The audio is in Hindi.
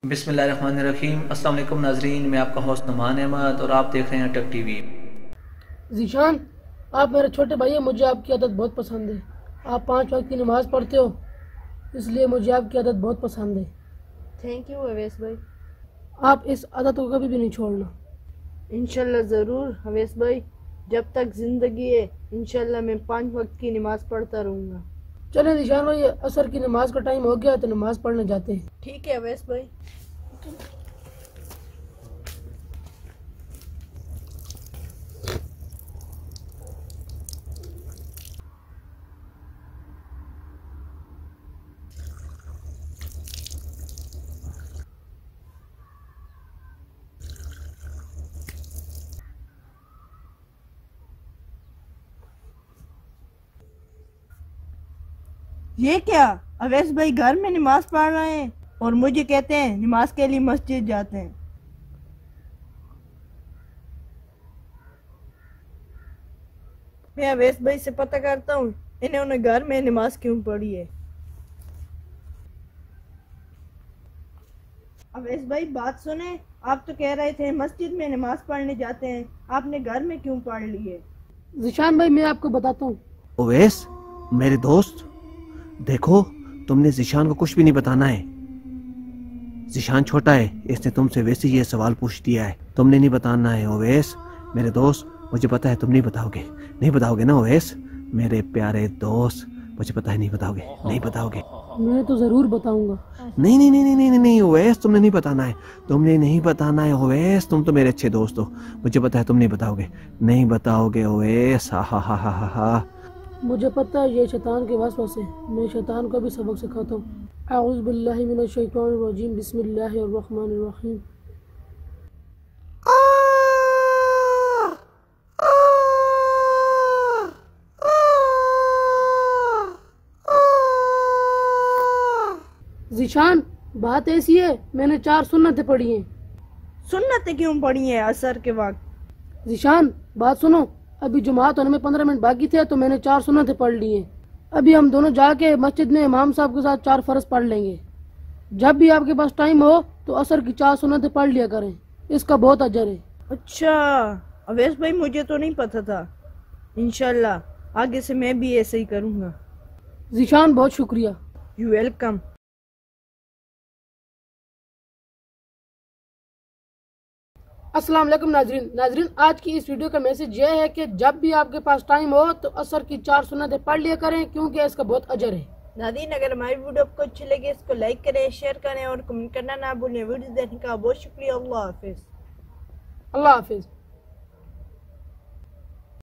बिस्मिल्लाहिर्रहमानिर्रहीम। अस्सलाम वालेकुम नाजरीन, मैं आपका होस्ट नुमान अहमद और आप देख रहे हैं टेक टीवी। जीशान, आप मेरे छोटे भाई हैं। मुझे आपकी आदत बहुत पसंद है। आप 5 वक्त की नमाज़ पढ़ते हो, इसलिए मुझे आपकी आदत बहुत पसंद है। थैंक यू अवैस भाई। आप इस आदत को कभी भी नहीं छोड़ना। इंशाल्लाह ज़रूर अवैस भाई, जब तक ज़िंदगी है इंशाल्लाह मैं 5 वक्त की नमाज़ पढ़ता रहूँगा। चलें जीशान भाई, असर की नमाज का टाइम हो गया तो नमाज पढ़ने जाते हैं। ठीक है अवैस भाई। ये क्या, अवैस भाई घर में नमाज पढ़ रहे हैं और मुझे कहते हैं नमाज के लिए मस्जिद जाते हैं। मैं अवैस भाई से पता करता हूँ इन्होंने घर में नमाज क्यों पढ़ी है। अवैस भाई बात सुने, आप तो कह रहे थे मस्जिद में नमाज पढ़ने जाते हैं, आपने घर में क्यों पढ़ ली है? जीशान भाई, मैं आपको बताता हूँ। ओवैस मेरे दोस्त, देखो तुमने जिशान को कुछ भी नहीं बताना है। जिशान छोटा है, इसने तुमसे वैसे ये सवाल पूछ दिया है, तुमने नहीं बताना है। ओवैस मेरे दोस्त, मुझे पता है तुम नहीं बताओगे ना ओवैस मेरे प्यारे दोस्त, मुझे पता है नहीं बताओगे। मैं तो ज़रूर बताऊँगा। नहीं ओवैस, तुमने नहीं बताना है ओवैस, तुम तो मेरे अच्छे दोस्त हो, मुझे पता है तुम नहीं बताओगे ओवैस। हा। मुझे पता है ये शैतान के वसवसे है, मैं शैतान को भी सबक सिखाता हूँ। औज़ु बिल्लाहि मिनश शैतानिर रजीम, बिस्मिल्लाहिर रहमानिर रहीम। जीशान, बात ऐसी है, मैंने 4 सुन्नतें पढ़ी हैं। सुन्नतें क्यों पढ़ी है असर के वक्त? जीशान बात सुनो, अभी जुमात होने में 15 मिनट बाकी थे तो मैंने 4 सुन्नतें पढ़ ली हैं। अभी हम दोनों जाके मस्जिद में इमाम साहब के साथ 4 फर्ज पढ़ लेंगे। जब भी आपके पास टाइम हो तो असर की 4 सुन्नतें पढ़ लिया करें, इसका बहुत अजर है। अच्छा अवैस भाई, मुझे तो नहीं पता था। इंशाल्लाह आगे से मैं भी ऐसे ही करूँगा। जीशान बहुत शुक्रिया। You welcome. अस्सलाम वालेकुम नाजरीन, आज की इस वीडियो का मैसेज यह है कि जब भी आपके पास टाइम हो तो असर की 4 सुन्नतें पढ़ लिया करें, क्योंकि इसका बहुत अजर है। नादीन, अगर हमारी वीडियो आपको अच्छी लगे इसको लाइक करें, शेयर करें और कमेंट करना ना भूलें। वीडियो देखने का बहुत शुक्रिया। अल्लाह हाफिज़। अल्लाह हाफिज़।